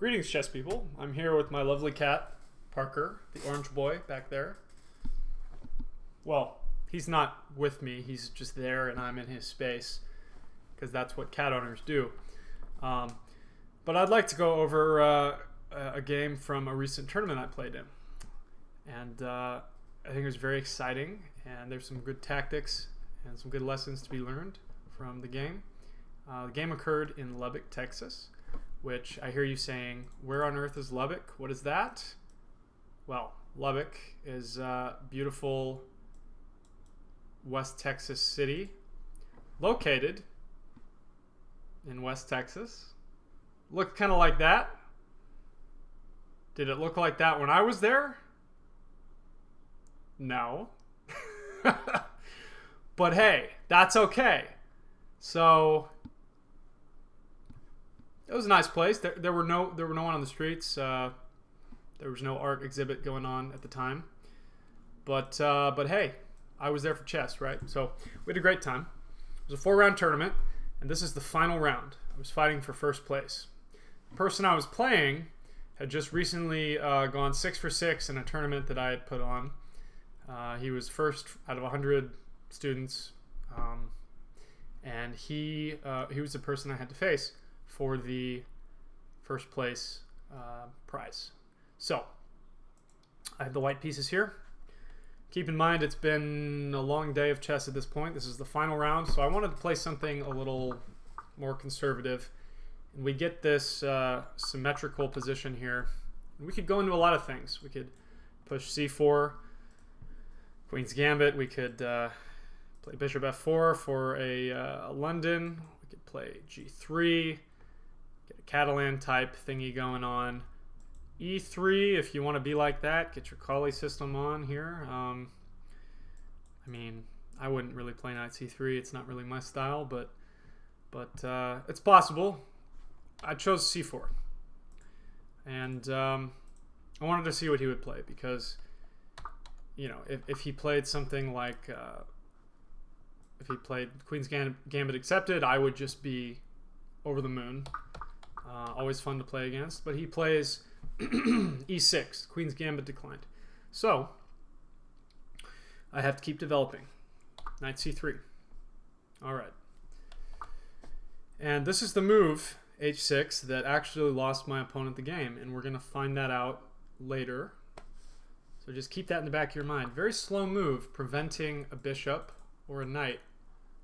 Greetings, chess people. I'm here with my lovely cat, Parker, the orange boy back there. Well, he's not with me. He's just there, and I'm in his space, because that's what cat owners do. But I'd like to go over a game from a recent tournament I played in. And I think it was very exciting, and there's some good tactics and some good lessons to be learned from the game. The game occurred in Lubbock, Texas, which I hear you saying, where on earth is Lubbock? What is that? Well, Lubbock is a beautiful West Texas city located in West Texas. Looked kind of like that. Did it look like that when I was there? No. But hey, that's okay. So it was a nice place. There were no one on the streets. There was no art exhibit going on at the time. But hey, I was there for chess, right? So we had a great time. It was a 4-round tournament, and this is the final round. I was fighting for first place. The person I was playing had just recently gone 6 for 6 in a tournament that I had put on. He was first out of 100 students, and he was the person I had to face for the first place prize. So I have the white pieces here. Keep in mind, it's been a long day of chess at this point. This is the final round, so I wanted to play something a little more conservative. And we get this symmetrical position here. And we could go into a lot of things. We could push c4, Queen's Gambit. We could play Bishop f4 for a London. We could play g3, get a Catalan type thingy going on. e3, if you want to be like that, get your Kali system on here. I mean, I wouldn't really play knight c3. It's not really my style, but it's possible. I chose c4, and I wanted to see what he would play, because you know, if he played something like if he played Queen's Gambit accepted, I would just be over the moon. Always fun to play against. But he plays e6, Queen's Gambit declined. So I have to keep developing. Knight c3. All right. And this is the move, h6, that actually lost my opponent the game. And we're going to find that out later. So just keep that in the back of your mind. Very slow move, preventing a bishop or a knight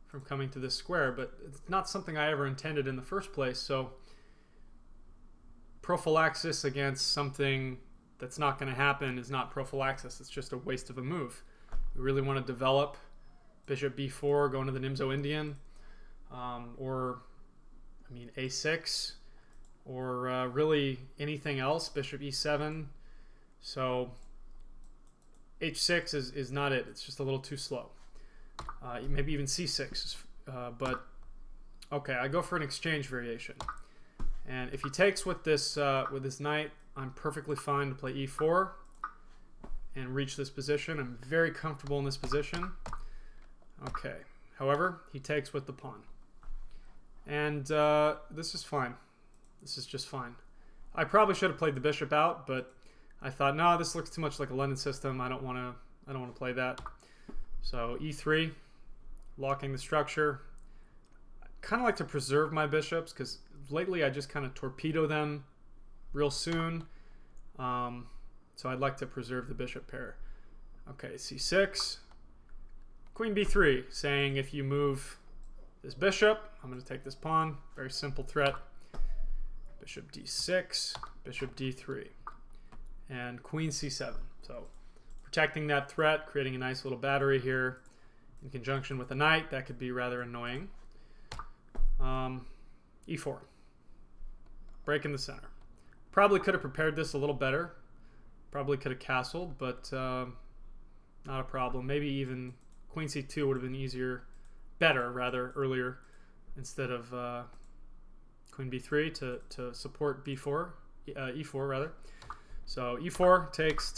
from coming to this square. But it's not something I ever intended in the first place. So prophylaxis against something that's not going to happen is not prophylaxis. It's just a waste of a move. We really want to develop bishop b4, going to the Nimzo-Indian, or I mean a6, or really anything else, bishop e7. So h6 is not it. It's just a little too slow. Maybe even c6, but okay, I go for an exchange variation. And if he takes with this knight, I'm perfectly fine to play e4 and reach this position. I'm very comfortable in this position. Okay. However, he takes with the pawn. And this is fine. This is just fine. I probably should have played the bishop out, but I thought, no, this looks too much like a London system. I don't want to play that. So e3, locking the structure. I kind of like to preserve my bishops, because lately I just kind of torpedo them real soon. So I'd like to preserve the bishop pair. Okay, c6. Queen b3, saying if you move this bishop, I'm going to take this pawn. Very simple threat. Bishop d6, bishop d3. And queen c7. So protecting that threat, creating a nice little battery here in conjunction with the knight. That could be rather annoying. e4. Break in the center. Probably could have prepared this a little better. Probably could have castled, but not a problem. Maybe even queen c2 would have been easier, better rather, earlier, instead of queen b3 to support b4, e4 rather. So e4 takes,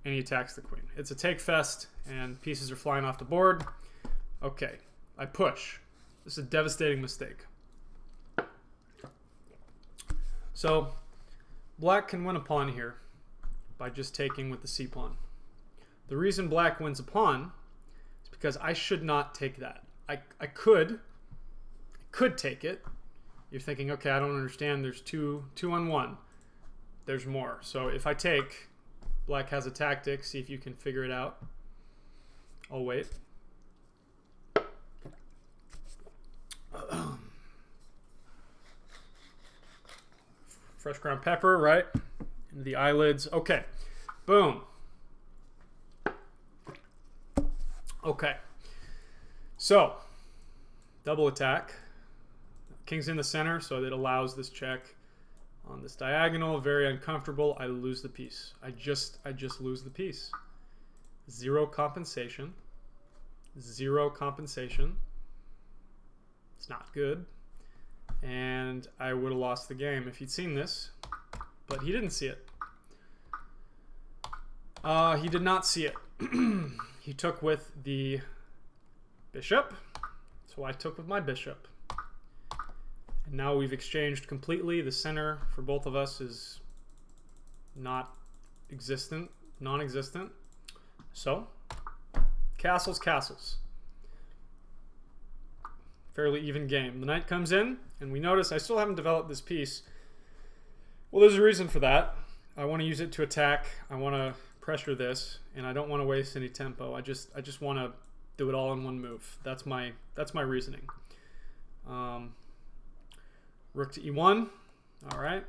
and he attacks the queen. It's a take fest, and pieces are flying off the board. Okay, I push. This is a devastating mistake. So black can win a pawn here by just taking with the c pawn. The reason black wins a pawn is because I should not take that. I could take it. You're thinking, okay, I don't understand. There's two on one. There's more. So if I take, black has a tactic. See if you can figure it out. I'll wait. Fresh ground pepper, right? Into the eyelids. Okay. Boom. Okay. So, double attack. King's in the center, so it allows this check on this diagonal. Very uncomfortable. I lose the piece. I just lose the piece. Zero compensation. Zero compensation. It's not good. And I would have lost the game if he'd seen this, but he didn't see it. He did not see it. He took with the bishop, so I took with my bishop. And now we've exchanged completely. The center for both of us is not existent, non-existent. So, castles, castles. Fairly even game. The knight comes in, and we notice I still haven't developed this piece. Well, there's a reason for that. I want to use it to attack. I want to pressure this, and I don't want to waste any tempo. I just want to do it all in one move. That's my reasoning. Rook to e1. All right,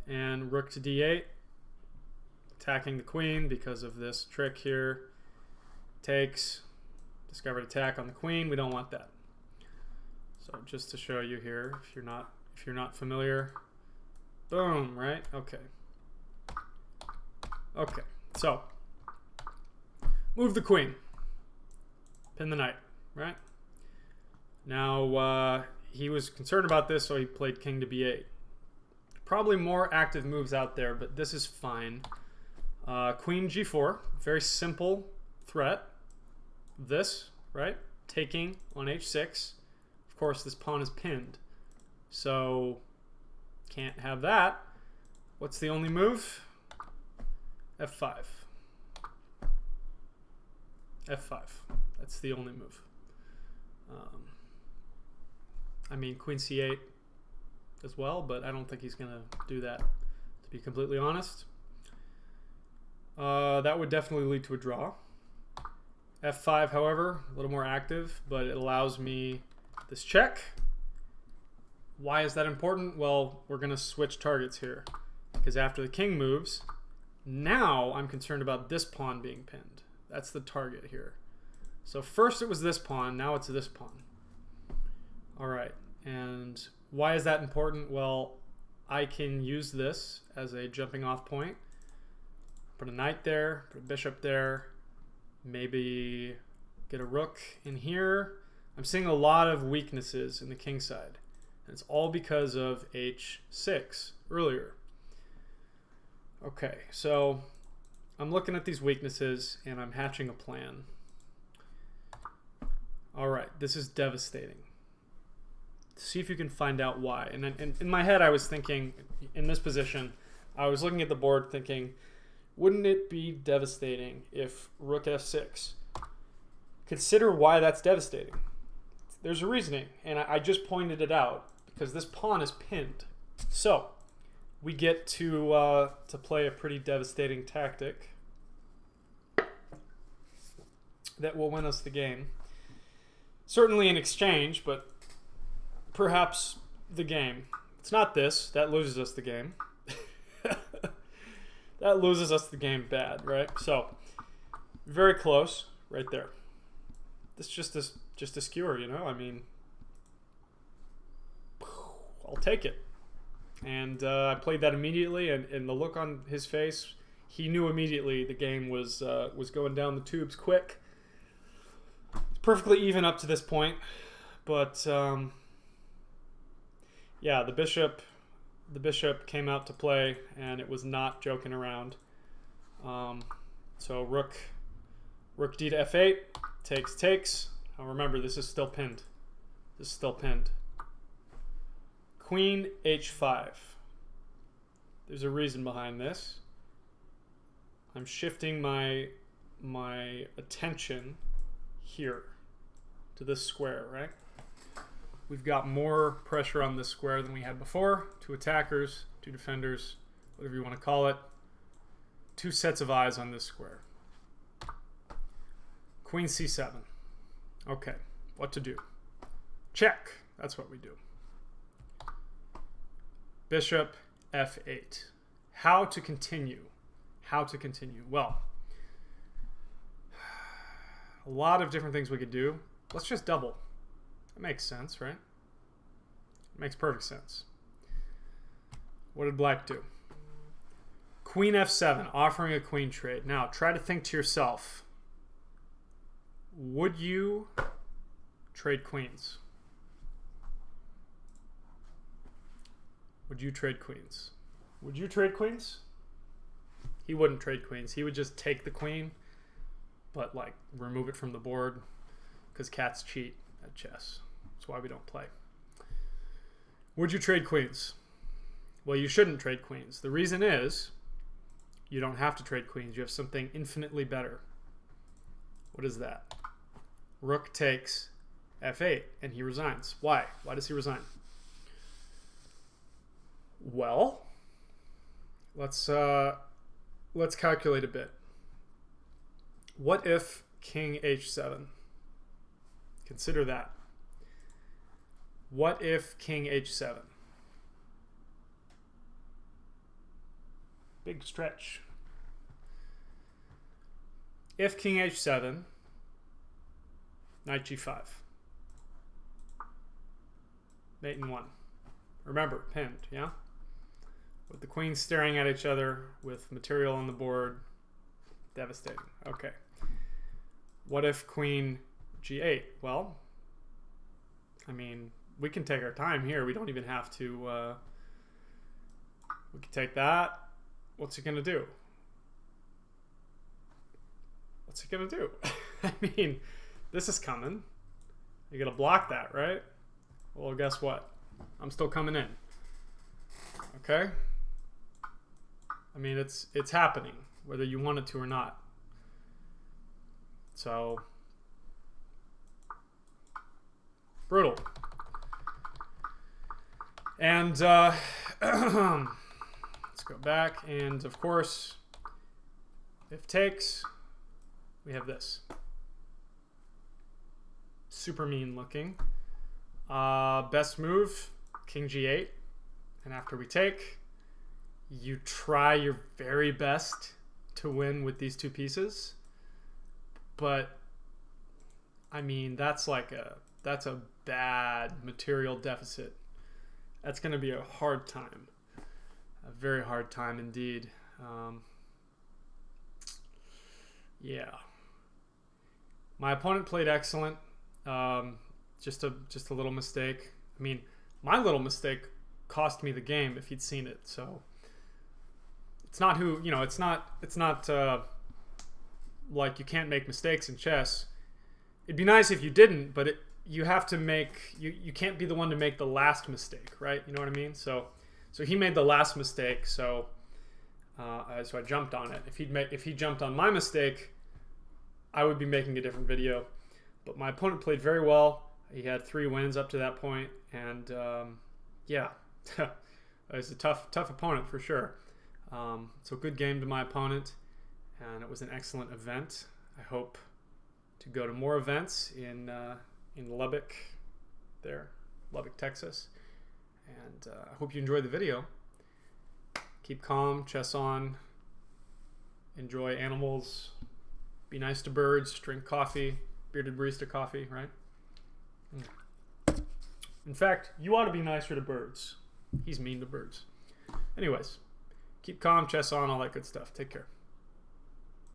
and rook to d8. Attacking the queen because of this trick here. Takes. Discovered attack on the queen. We don't want that. So just to show you here, if you're not familiar, boom, right? Okay. Okay. So move the queen, pin the knight, right? Now he was concerned about this, so he played king to b8. Probably more active moves out there, but this is fine. Queen g4, very simple threat. This, right? Taking on h6. Of course, this pawn is pinned, so can't have that. What's the only move? f5. f5. That's the only move. I mean, queen c8 as well, but I don't think he's going to do that, to be completely honest. That would definitely lead to a draw. f5, however, a little more active, but it allows me this check. Why is that important? Well, we're going to switch targets here, because after the king moves, now I'm concerned about this pawn being pinned. That's the target here. So first it was this pawn, now it's this pawn. All right, and why is that important? Well, I can use this as a jumping off point. Put a knight there, put a bishop there, maybe get a rook in here. I'm seeing a lot of weaknesses in the king side. And it's all because of h6 earlier. Okay, so I'm looking at these weaknesses and I'm hatching a plan. All right, this is devastating. See if you can find out why. And in my head, I was thinking, in this position, I was looking at the board thinking, wouldn't it be devastating if rook f6? Consider why that's devastating. There's a reasoning, and I just pointed it out because this pawn is pinned. So we get to play a pretty devastating tactic that will win us the game. Certainly in exchange, but perhaps the game. It's not this. That loses us the game. That loses us the game bad, right? So very close right there. This just a skewer, you know? I mean, I'll take it. And I played that immediately, and the look on his face, he knew immediately the game was going down the tubes quick. It's perfectly even up to this point, but yeah, the bishop came out to play, and it was not joking around. So rook d to f8, takes. Now remember, this is still pinned. This is still pinned. Queen h5. There's a reason behind this. I'm shifting my attention here to this square, right? We've got more pressure on this square than we had before. 2 attackers, 2 defenders, whatever you want to call it. 2 sets of eyes on this square. Queen c7. Okay, what to do? Check. That's what we do. Bishop f8. How to continue? How to continue? Well, a lot of different things we could do. Let's just double. That makes sense, right? It makes perfect sense. What did black do? Queen f7, offering a queen trade. Now, try to think to yourself, would you trade queens? Would you trade queens? Would you trade queens? He wouldn't trade queens. He would just take the queen, but like remove it from the board, because cats cheat at chess. That's why we don't play. Would you trade queens? Well, you shouldn't trade queens. The reason is you don't have to trade queens. You have something infinitely better. What is that? Rook takes f8, and he resigns. Why? Why does he resign? Well, let's calculate a bit. What if king h7? Consider that. What if king h7? Big stretch. If king h7, knight g5. Mate in 1. Remember, pinned, yeah? With the queens staring at each other, with material on the board. Devastating. Okay. What if queen g8? Well, I mean, we can take our time here. We don't even have to... we can take that. What's he going to do? What's he going to do? I mean, this is coming. You're going to block that, right? Well, guess what? I'm still coming in. Okay? I mean, it's happening, whether you want it to or not. So, brutal. And let's go back. And of course, if takes, we have this. Super mean looking. Best move, king g8. And after we take, you try your very best to win with these 2 pieces. But I mean, that's a bad material deficit. That's going to be a hard time. A very hard time indeed. Yeah. My opponent played excellent. Just a little mistake. I mean, my little mistake cost me the game if he'd seen it. So it's not it's not like you can't make mistakes in chess. It'd be nice if you didn't, but you have to make, you can't be the one to make the last mistake, right? You know what I mean? So he made the last mistake, so I jumped on it. If he jumped on my mistake, I would be making a different video. But my opponent played very well. He had 3 wins up to that point, and yeah, it was a tough opponent for sure. So good game to my opponent, and it was an excellent event. I hope to go to more events in Lubbock, Lubbock, Texas. And I hope you enjoyed the video. Keep calm, chess on, enjoy animals, be nice to birds, drink coffee, bearded barista coffee, right? In fact, you ought to be nicer to birds. He's mean to birds. Anyways, keep calm, chess on, all that good stuff. Take care.